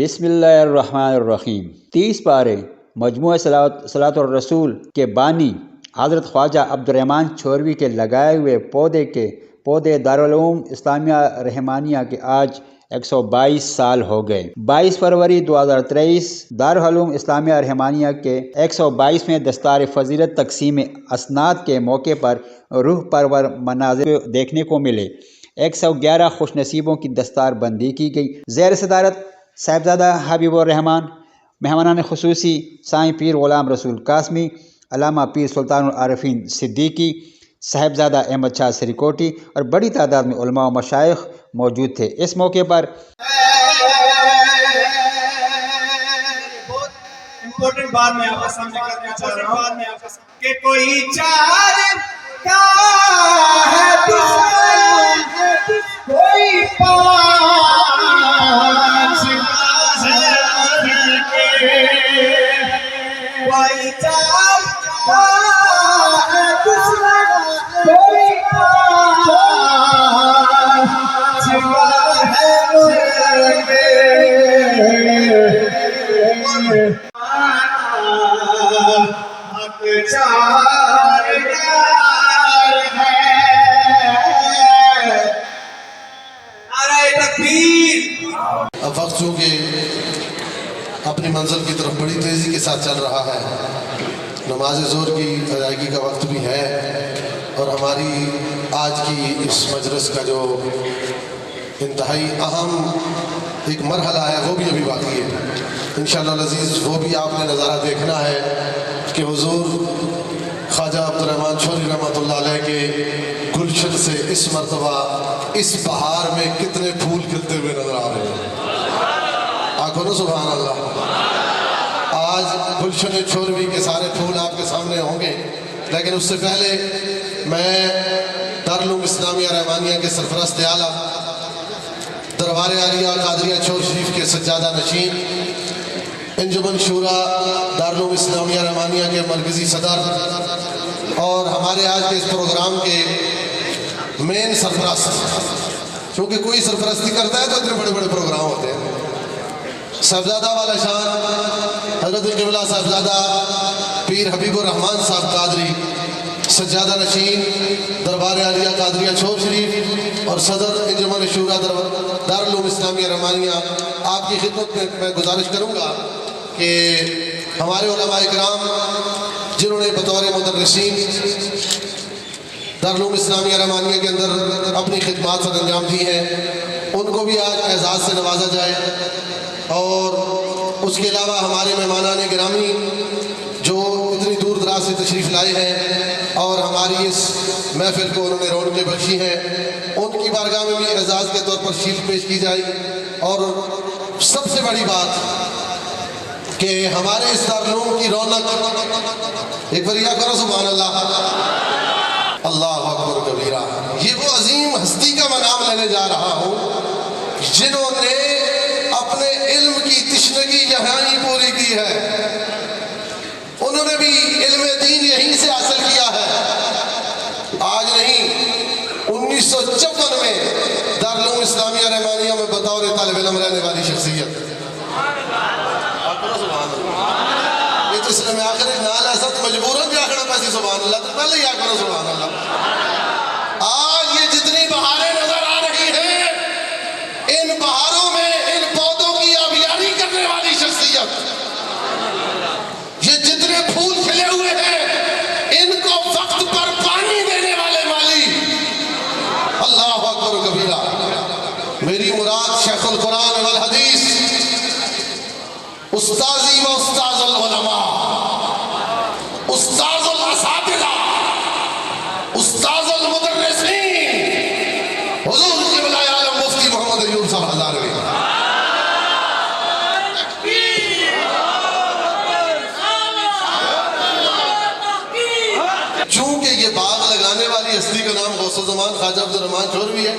بسم اللہ الرحمن الرحیم 30 پارے مجموعہ صلاۃ الرسول کے بانی حضرت خواجہ عبدالرحمن چھوروی کے لگائے ہوئے پودے دارالعلوم اسلامیہ رحمانیہ کے آج 122 سال ہو گئے۔ 22 فروری 2023 دارالعلوم اسلامیہ رحمانیہ کے 122ویں دستار فضیلت تقسیم اسناد کے موقع پر روح پرور مناظر دیکھنے کو ملے۔ 111 خوش نصیبوں کی دستار بندی کی گئی۔ زیر صدارت صاحبزادہ حبیب الرحمان، مہمانان خصوصی سائیں پیر غلام رسول قاسمی، علامہ پیر سلطان العارفین صدیقی، صاحبزادہ احمد شاہ سریکوٹی اور بڑی تعداد میں علماء و مشائخ موجود تھے۔ اس موقع پر امپورٹنٹ بات میں آپ کے سامنے کرنا چاہ رہا ہوں کہ کوئی چار کا ہے دشمن کوئی پانچ کوئی چار کا ہے دشمن کوئی پانچ اب وقت چونکہ اپنی منزل کی طرف بڑی تیزی کے ساتھ چل رہا ہے، نماز ظہر کی ادائیگی کا وقت بھی ہے، اور ہماری آج کی اس مجلس کا جو انتہائی اہم ایک مرحلہ ہے وہ بھی ابھی باقی ہے۔ انشاءاللہ العزیز وہ بھی آپ نے نظارہ دیکھنا ہے کہ حضور خواجہ عبدالرحمن چھوروی رحمۃ اللہ علیہ کے گلشن سے اس مرتبہ اس بہار میں کتنے پھول کھلتے ہوئے نظر آ رہے ہیں۔ آنکھوں نا سبحان اللہ۔ آج گلشن چھوروی کے سارے پھول آپ کے سامنے ہوں گے، لیکن اس سے پہلے میں دارالعلوم اسلامیہ رحمانیہ کے سرپرست اعلیٰ دربار عالیہ قادریہ چھور شریف کے سجادہ نشین، انجمن شورا دارالعلوم اسلامیہ رحمانیہ کے مرکزی صدر اور ہمارے آج کے اس پروگرام کے مین سرپرست، چونکہ کوئی سرپرستی کرتا ہے تو اتنے بڑے بڑے پروگرام ہوتے ہیں، صاحبزادہ والا شان حضرت القبلہ صاحبزادہ پیر حبیب الرحمان صاحب قادری، سجادہ نشین دربار عالیہ قادریہ چھور شریف اور صدر انجمن شورا دارالعلوم اسلامیہ رحمانیہ، آپ کی خدمت میں میں گزارش کروں گا کہ ہمارے علماء اکرام جنہوں نے بطور مدرسین دارالعلوم اسلامیہ رحمانیہ کے اندر اپنی خدمات سر انجام دی ہیں، ان کو بھی آج اعزاز سے نوازا جائے، اور اس کے علاوہ ہمارے مہمانان گرامی جو اتنی دور دراز سے تشریف لائے ہیں اور ہماری اس محفل کو انہوں نے رونقیں بخشی ہیں، ان کی بارگاہ میں بھی اعزاز کے طور پر شیلڈ پیش کی جائے۔ اور سب سے بڑی بات کہ ہمارے اس دارالعلوم کی رونق، ایک بار یا کرو سبحان اللہ، اللہ اکبر کبیرہ، یہ وہ عظیم ہستی کا میں نام لینے جا رہا ہوں جنہوں نے اپنے علم کی تشنگی یہاں ہی پوری کی ہے، انہوں نے بھی علم دین یہیں سے حاصل کیا ہے۔ آج نہیں، 1954 میں دارالعلوم اسلامیہ رحمانیہ میں بطور طالب علم رہنے والی شخصیت، یہ تو اس میں آخر نال ایسا تو مجبوراً بھی آخر پیسی سبحان اللہ، تو پہلے ہی آخر سبحان اللہ۔ آج یہ جتنی بہاریں نظر آ رہی ہیں، ان بہاروں میں ان پودوں کی آبیاری کرنے والی شخصیت، یہ جتنے پھول کھلے ہوئے ہیں ان کو وقت پر پانی دینے والے مالی، اللہ اکبر کبیرہ۔ میری مراد شیخ القرآن والحدیث، استاذی و استاذ العلماء، استاذ الاساتذہ، استاذ المدرسین، حضور قبلہ عالم مفتی محمد ایوب صاحب ہزاروی۔ چونکہ یہ باغ لگانے والی ہستی کا نام غوث الزمان خواجہ عبدالرحمن چھوروی ہے،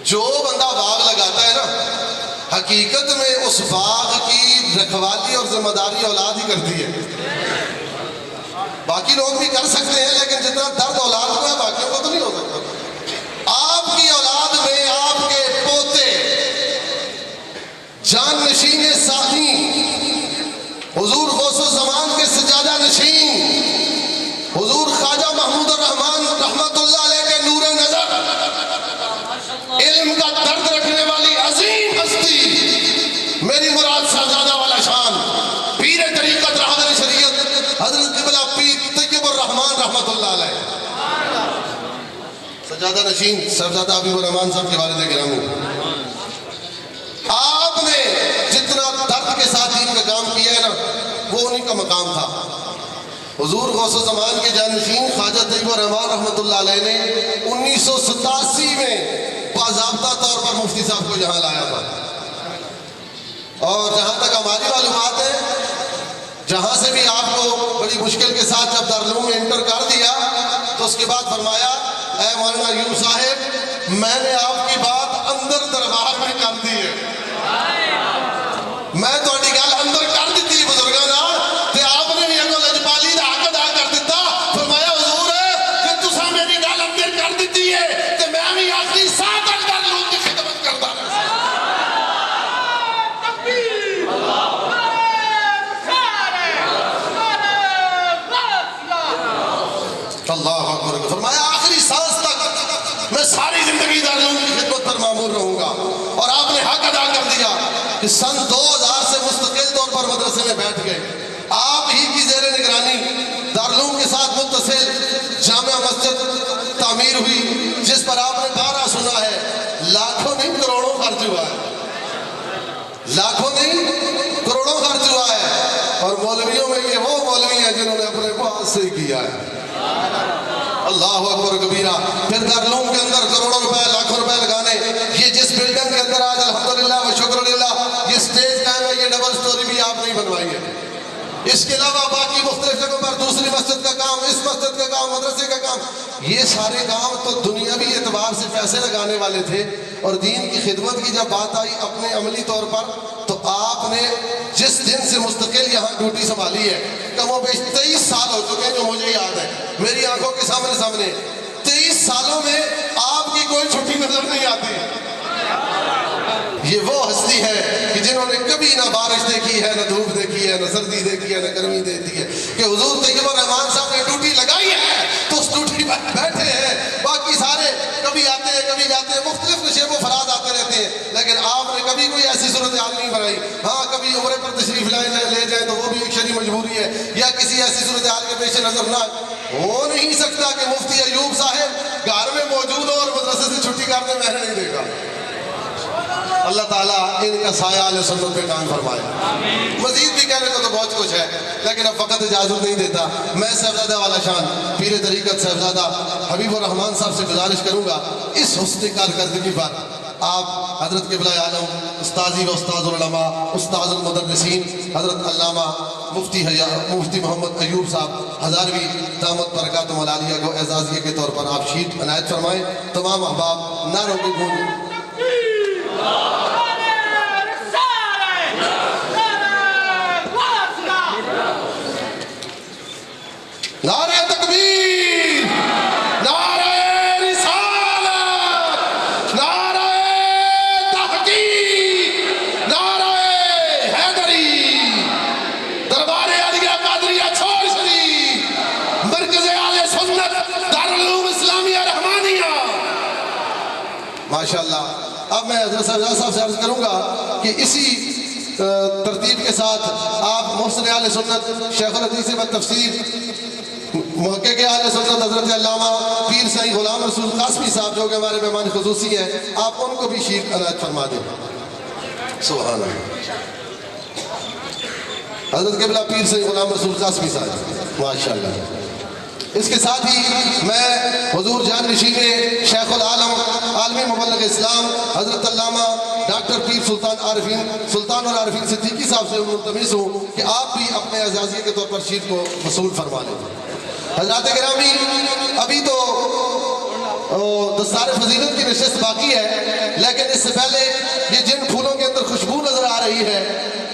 جو بندہ باغ لگاتا ہے نا، حقیقت میں اس باغ کی رکھوالی اور ذمہ داری اولاد ہی کرتی ہے۔ باقی لوگ بھی کر سکتے ہیں، لیکن جتنا درد اولاد کو ہے باقیوں کو تو نہیں ہو سکتا۔ آپ کی اولاد میں آپ کے پوتے جان جان نشین ساقی حضور غوث الزمان کے سجادہ نشین حضور خواجہ محمود الرحمان رحمت اللہ علیہ کے نور نظر، علم کا درد رکھنے والی عظیم ہستی، میری مراد صاحبزادہ والا شان پیر طریقت راہبر شریعت حضرت قبلہ پیر طیب الرحمان رحمت اللہ علیہ، سجادہ نشین صاحبزادہ حبیب الرحمان صاحب کے والد گرامی۔ آپ نے جتنا درد کے ساتھ دین کا کام کیا ہے نا، وہ انہی کا مقام تھا۔ حضور غوث الزمان کے جانشین خواجہ طیب الرحمان رحمت اللہ علیہ نے 1987 میں باضابطہ طور پر مفتی صاحب کو یہاں لایا تھا، اور جہاں تک ہماری معلومات ہے، جہاں سے بھی آپ کو بڑی مشکل کے ساتھ جب دارالعلوم میں انٹر کر دیا تو اس کے بعد فرمایا اے مولانا ایوب صاحب، میں نے آپ کی بات اندر دربار میں کر دی ہے، میں تھوڑی گل اندر کر دیتی بزرگاں نال، تے آپ نے بھی اگوں لجپالی دا حق ادا کر دیتا۔ فرمایا حضور کہ تساں میری گل اندر کر دیتی ہے تے میں بھی آخری ساہ تک دارالعلوم کی خدمت کرتا رہا۔ اللہ اکبر۔ فرمایا آخری سانس تک میں ساری زندگی دارالعلوم کی خدمت پر معمور رہوں گا، اور آپ نے حق ادا کر دیا کہ سن 2000 سے مستقل طور پر مدرسے میں بیٹھ گئے، آپ ہی کی زیر نگرانی دارالعلوم کے ساتھ متصل جامع مسجد تعمیر ہوئی، جس پر آپ نے نعرہ سنا ہے، لاکھوں نہیں کروڑوں خرچ ہوا ہے، لاکھوں نہیں کروڑوں خرچ ہوا ہے، اور مولویوں میں یہ وہ مولوی ہیں جنہوں نے اپنے پاس سے کیا ہے۔ اللہ اکبر کبیرہ۔ پھر دارالعلوم کے اندر کروڑوں روپے لاکھوں روپے لگانے، یہ جس بلڈنگ کے اندر آج الحمدللہ و شکرللہ یہ سٹیج قائم ہے، یہ ڈبل سٹوری بھی آپ نہیں بنوائی ہے۔ اس کے علاوہ باقی مختلف جگہوں پر دوسری مسجد کا کام، اس مسجد کا کام، مدرسے کا کام، یہ سارے کام تو دنیاوی اعتبار سے پیسے لگانے والے تھے، اور دین کی خدمت کی جب بات آئی اپنے عملی طور پر، تو آپ نے جس دن سے مستقل یہاں ڈیوٹی سنبھالی ہے، کم و بیش 23 سال ہو چکے ہیں، جو مجھے یاد ہے میری آنکھوں کے سامنے 23 سالوں میں آپ کی کوئی چھٹی نظر نہیں آتی۔ یہ وہ ہستی ہے کہ جنہوں نے کبھی نہ بارش دیکھی ہے، نہ دھوپ دیکھی ہے، نہ سردی دیکھی ہے، نہ گرمی دیکھی ہے، کہ حضور طیب الرحمان صاحب نے ڈیوٹی لگائی ہے تو اس ڈیوٹی پر بیٹھے ہیں، باقی سارے کبھی آتے ہیں کبھی جاتے ہیں، مختلف نشیب و فراز آتے رہتے ہیں، لیکن آپ نے کبھی کوئی ایسی صورتحال نہیں بنائی۔ ہاں کبھی عمرے پر تشریف لے جائیں تو وہ بھی ایک شرعی مجبوری ہے، یا کسی ایسی صورتحال کے پیش نظر نہ ہو نہیں سکتا کہ مفتی ایوب صاحب گھر میں موجود ہو اور مدرسے سے چھٹی کرتے میں نے نہیں دیکھا۔ اللہ تعالیٰ ان کا سایہ اہل سنت پہ قائم فرمائے۔ مزید بھی کہنے کو تو بہت کچھ ہے، لیکن اب وقت اجازت نہیں دیتا۔ میں صاحبزادہ والا شان پیر طریقت صاحبزادہ حبیب الرحمان صاحب سے گزارش کروں گا، اس حسن کارکردگی پر آپ حضرت قبلہ عالم استاذی و استاذ العلماء استاذ المدرسین حضرت علامہ مفتی محمد ایوب صاحب ہزاروی دامت برکاتہم العالیہ کو اعزازیے کے طور پر آپ شیٹ عنایت فرمائیں۔ تمام احباب نعروں کی گونج نعرہ تکبیر، نعرہ رسالت، نعرہ تحقیق، نعرہ حیدری، دربار عالیہ قادریہ چھوڑ شریف، مرکز اہل سنت دارالعلوم اسلامیہ رحمانیہ۔ ماشاءاللہ۔ اب میں حضرت صاحب سے عرض کروں گا کہ اسی ترتیب کے ساتھ آپ محسن اہل سنت شیخ الحدیث و تفسیر محقق اہل سنت حضرت علامہ پیر سعید غلام رسول قاسمی صاحب جو کہ ہمارے مہمان خصوصی ہیں، آپ ان کو بھی شیٹ عنایت فرما دیں۔ سبحان اللہ۔ حضرت قبلہ پیر سعید غلام رسول قاسمی صاحب ماشاءاللہ۔ اس کے ساتھ ہی میں حضور جان نشین شیخ العالم عالمی مبلغ اسلام حضرت علامہ ڈاکٹر پیر سلطان اور عارفین صدیقی صاحب سے ملتمس ہوں کہ آپ بھی اپنے اعزازیے کے طور پر شیٹ کو وصول فرما لیں۔ حضرات گرامی، ابھی تو دستار فضیلت کی نشست باقی ہے، لیکن اس سے پہلے یہ جن پھولوں کے اندر خوشبو نظر آ رہی ہے،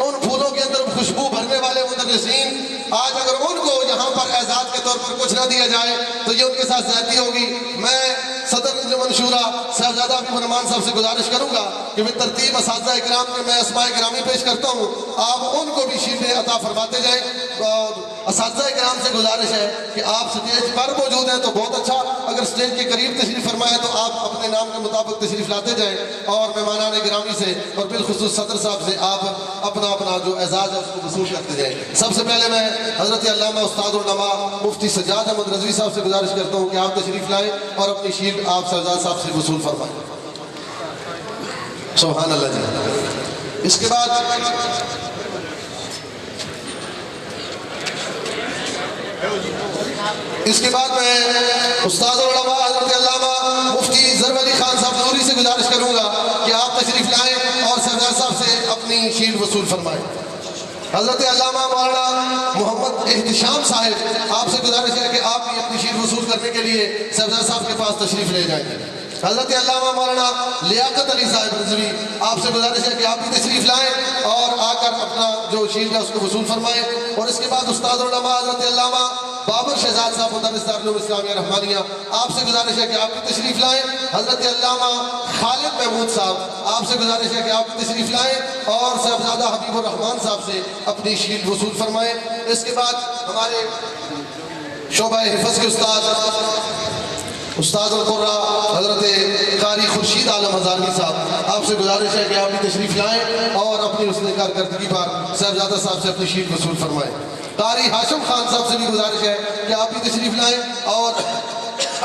ان پھولوں کے اندر خوشبو بھرنے والے مدرسین، آج اگر ان کو یہاں پر اعزاز کے طور پر کچھ نہ دیا جائے تو یہ ان کے ساتھ زیادتی ہوگی۔ میں صدر انجمن شورا صاحبزادہ حبیب الرحمان صاحب سے گزارش کروں گا کہ وہ ترتیب اساتذہ اکرام کے میں اسماء گرامی پیش کرتا ہوں، آپ ان کو بھی شیلڈیں عطا فرماتے جائیں۔ اور اساتذہ اکرام سے گزارش ہے کہ آپ سٹیج پر موجود ہیں تو بہت اچھا، اگر سٹیج کے قریب تشریف فرمائیں تو آپ اپنے نام کے مطابق تشریف لاتے جائیں، اور مہمانان گرامی سے اور بالخصوص صدر صاحب سے آپ اپنا جو اعزاز ہے اس کو وصول کرتے جائیں۔ سب سے پہلے میں حضرت علامہ استاد العلماء مفتی سجاد احمد رضوی صاحب سے گزارش کرتا ہوں کہ آپ تشریف لائیں اور اپنی شیلڈ آپ شہزاد صاحب سے وصول فرمائیں۔ سبحان اللہ جی۔ اس کے بعد میں استاد العلماء حضرت علامہ مفتی ظفر علی خان صاحب نوری سے گزارش کروں گا کہ آپ تشریف لائیں اور شہزاد صاحب سے اپنی شیلڈ وصول فرمائیں۔ حضرت علامہ مولانا محمد احتشام صاحب، آپ سے گزارش ہے کہ آپ بھی اپنی شیلڈ وصول کرنے کے لیے شہزاد صاحب کے پاس تشریف لے جائیں۔ حضرت علامہ مولانا لیاقت علی صاحب رضوی، آپ سے گزارش ہے کہ آپ بھی تشریف لائیں اور آ کر اپنا جو شیلڈ ہے اس کو وصول فرمائیں۔ اور اس کے بعد استاد العلماء حضرت علامہ بابر شہزاد صاحب مدرس دارالعلوم اسلامیہ رحمانیہ، آپ سے گزارش ہے کہ آپ بھی تشریف لائیں۔ حضرت علامہ خالد محمود صاحب، آپ سے گزارش ہے کہ آپ بھی تشریف لائیں اور صاحبزادہ حبیب الرحمان صاحب سے اپنی شیلڈ وصول فرمائیں۔ اس کے بعد ہمارے شعبہ حفظ کے استاد القرہ حضرت قاری خورشید عالم ہزاروی صاحب، آپ سے گزارش ہے کہ آپ بھی تشریف لائیں اور اپنی حسن کارکردگی پر صاحبزادہ صاحب سے اپنی شیلڈ وصول فرمائیں۔ قاری ہاشم خان صاحب سے بھی گزارش ہے کہ آپ بھی تشریف لائیں اور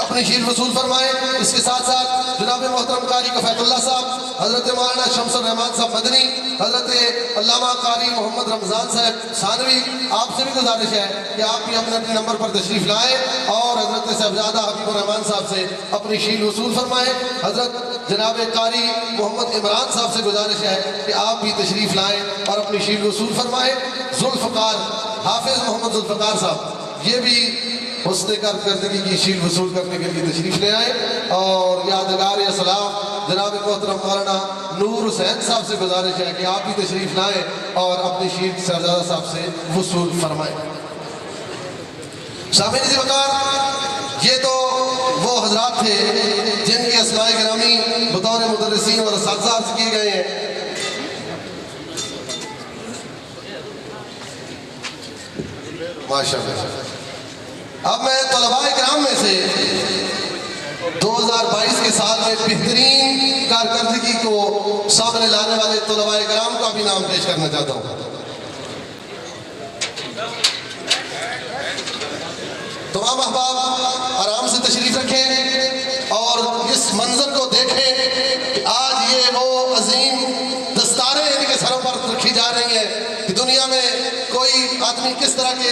اپنی شیلڈ وصول فرمائیں۔ اس کے ساتھ ساتھ جناب محترم قاری کفایت اللہ صاحب، حضرت مولانا شمس الرحمان صاحب مدنی، حضرت علامہ قاری محمد رمضان صاحب ثانوی، آپ سے بھی گزارش ہے کہ آپ بھی اپنے نمبر پر تشریف لائیں اور حضرت صاحبزادہ حبیب الرحمان صاحب سے اپنی شیلڈ وصول فرمائیں۔ حضرت جناب قاری محمد عمران صاحب سے گزارش ہے کہ آپ بھی تشریف لائیں اور اپنی شیلڈ وصول فرمائیں۔ ذوالفقار حافظ محمد ذوالفقار صاحب، یہ بھی حسن کارکردگی کی شیلڈ وصول کرنے کے لیے تشریف لے آئے۔ اور یادگار اسلام جناب محترم مولانا نور حسین صاحب سے گزارش ہے کہ آپ بھی تشریف لائیں اور اپنی شیلڈ شہزادہ صاحب سے وصول فرمائیں۔ سامعین وقار، یہ تو وہ حضرات تھے جن کے اسماء گرامی بطور مدرسین اور اساتذہ عرض کیے گئے ہیں۔ ماشاءاللہ۔ اب میں طلباء کرام میں سے 2022 کے سال میں بہترین کارکردگی کو سامنے لانے والے طلباء کرام کا بھی نام پیش کرنا چاہتا ہوں۔ تمام احباب آرام سے تشریف رکھیں اور اس منظر کو دیکھیں کہ آج یہ وہ عظیم دستاریں ان کے سروں پر رکھی جا رہی ہیں کہ دنیا میں کوئی آدمی کس طرح کے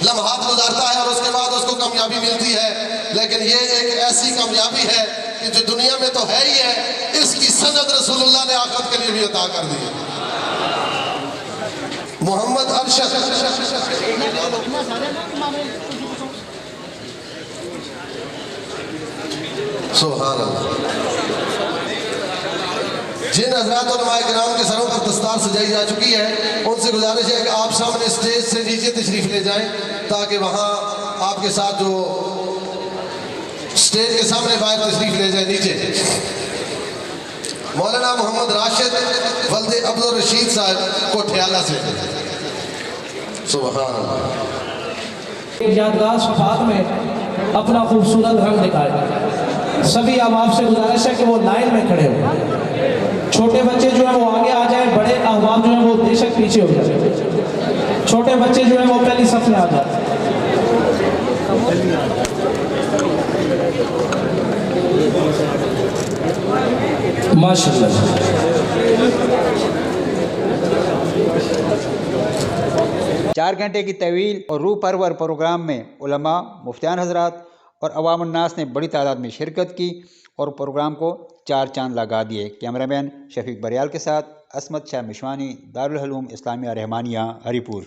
لمحات گزارتا ہے اور اس کے بعد اس کو کامیابی ملتی ہے، لیکن یہ ایک ایسی کامیابی ہے کہ جو دنیا میں تو ہے ہی ہے، اس کی سند رسول اللہ نے آخرت کے لیے بھی عطا کر دی ہے۔ محمد ارشد، سبحان اللہ۔ جن حضرات علماء کرام کے سروں پر دستار سجائی جا چکی ہے، ان سے گزارش ہے کہ آپ سامنے اسٹیج سے نیچے تشریف لے جائیں تاکہ وہاں آپ کے ساتھ جو اسٹیج کے سامنے باہر تشریف لے جائیں نیچے۔ مولانا محمد راشد ولد عبدالرشید صاحب کوٹھیالہ سے، سبحان اللہ۔ یادگار صفحات میں اپنا خوبصورت رنگ دکھائے۔ سبھی احباب سے گزارش ہے کہ وہ لائن میں کھڑے ہو، چھوٹے بچے جو ہیں وہ آگے آ جائیں، بڑے احباب جو ہیں وہ بے شک پیچھے ہو جائیں، چھوٹے بچے جو ہیں وہ پہلی صف میں آ جائیں۔ ماشاءاللہ۔ چار گھنٹے کی طویل اور روح پرور پروگرام میں علماء، مفتیان حضرات اور عوام الناس نے بڑی تعداد میں شرکت کی اور پروگرام کو چار چاند لگا دیے۔ کیمرہ مین شفیق بریال کے ساتھ عصمت شاہ مشوانی، دارالعلوم اسلامیہ رحمانیہ، ہری پور۔